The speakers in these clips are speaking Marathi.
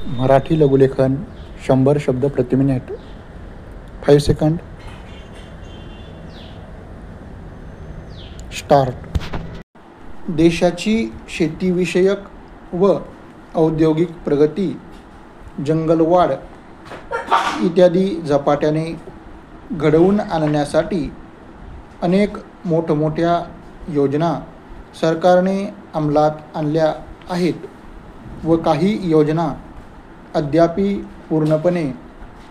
मराठी लघुलेखन 100 शब्द प्रति मिनिट. 5 सेकंड. स्टार्ट. देशाची शेतीविषयक व औद्योगिक प्रगती, जंगलवाढ इत्यादी झपाट्याने घडवून आणण्यासाठी अनेक मोठमोठ्या योजना सरकारने अंमलात आणल्या आहेत व काही योजना अद्यापि पूर्णपणे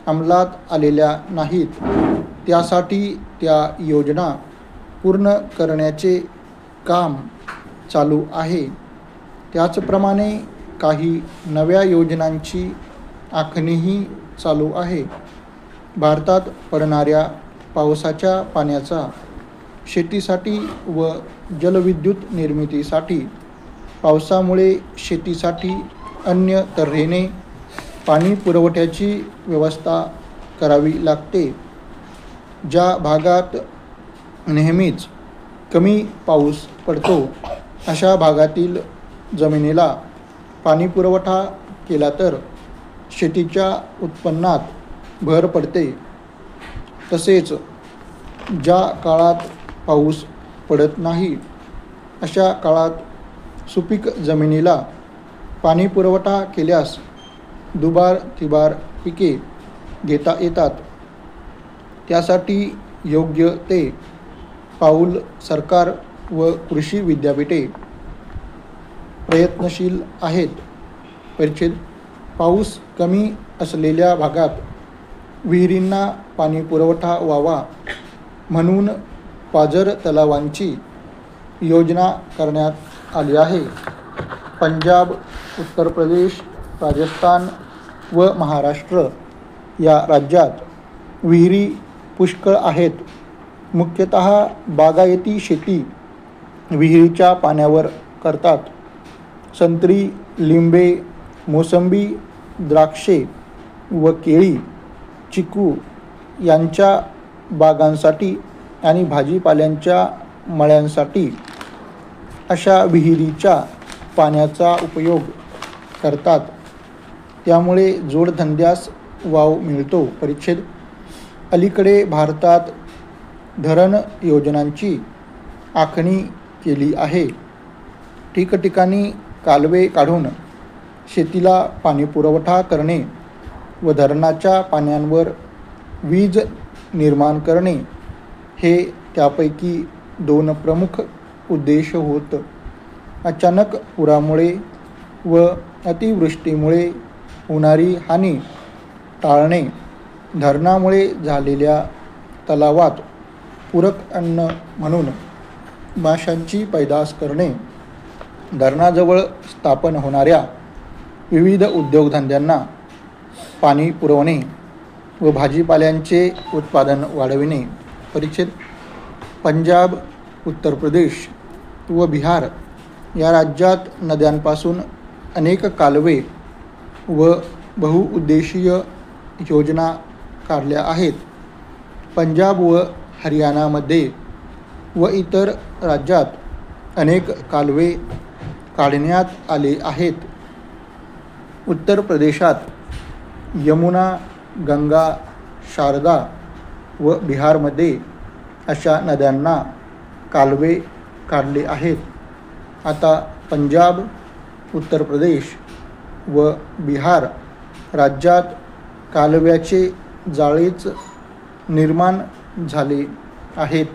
अंमलात आलेल्या नाहीत. त्यासाठी त्या योजना पूर्ण करण्याचे काम चालू आहे. त्याचप्रमाणे काही नव्या योजनांची आखणीही चालू आहे. भारतात पडणाऱ्या पावसाच्या पाण्याचा शेतीसाठी व जलविद्युत निर्मितीसाठी, पावसामुळे शेतीसाठी अन्य तऱ्हेने पाणी पुरवठ्याची व्यवस्था करावी लागते. ज्या भागात नेहमीच कमी पाऊस पडतो अशा भागातील जमिनीला पाणीपुरवठा केला तर शेतीच्या उत्पन्नात भर पडते. तसेच ज्या काळात पाऊस पडत नाही अशा काळात सुपीक जमिनीला पाणीपुरवठा केल्यास दुबार तिबार पिके घेता येतात. त्यासाठी योग्य ते पाऊल सरकार व कृषी विद्यापीठे प्रयत्नशील आहेत. परिच्छेद. पाऊस कमी असलेल्या भागात विहिरींना पाणीपुरवठा व्हावा म्हणून पाझर तलावांची योजना करण्यात आली आहे. पंजाब, उत्तर प्रदेश, राजस्थान व महाराष्ट्र या राज्यात विहिरी पुष्कळ आहेत. मुख्यतः बागायती शेती विहिरीच्या पाण्यावर करतात. संत्री, लिंबे, मोसंबी, द्राक्षे व केळी, चिकू यांच्या बागांसाठी आणि भाजीपाल्यांच्या मळ्यांसाठी अशा विहिरीच्या पाण्याचा उपयोग करतात. त्यामुळे जोडधंद्यास वाव मिळतो. परिच्छेद. अलीकडे भारतात धरण योजनांची आखणी केली आहे. ठिकठिकाणी कालवे काढून शेतीला पाणीपुरवठा करणे व धरणाच्या पाण्यावर वीज निर्माण करणे हे त्यापैकी 2 प्रमुख उद्देश होत. अचानक पुरामुळे व अतिवृष्टीमुळे होणारी हानी टाळणे, धरणामुळे झालेल्या तलावात पूरक अन्न म्हणून माशांची पैदास करणे, धरणाजवळ स्थापन होणाऱ्या विविध उद्योगधंद्यांना पाणी पुरवणे व भाजीपाल्यांचे उत्पादन वाढविणे. परिच्छेद. पंजाब, उत्तर प्रदेश व बिहार या राज्यात नद्यांपासून अनेक कालवे व बहुउद्देशीय योजना काढल्या आहेत. पंजाब व हरियाणामध्ये व इतर राज्यात अनेक कालवे काढण्यात आले आहेत. उत्तर प्रदेशात यमुना, गंगा, शारदा व बिहारमध्ये अशा नद्यांना कालवे काढले आहेत. आता पंजाब, उत्तर प्रदेश व बिहार राज्यात कालव्याचे जाळेच निर्माण झाले आहेत.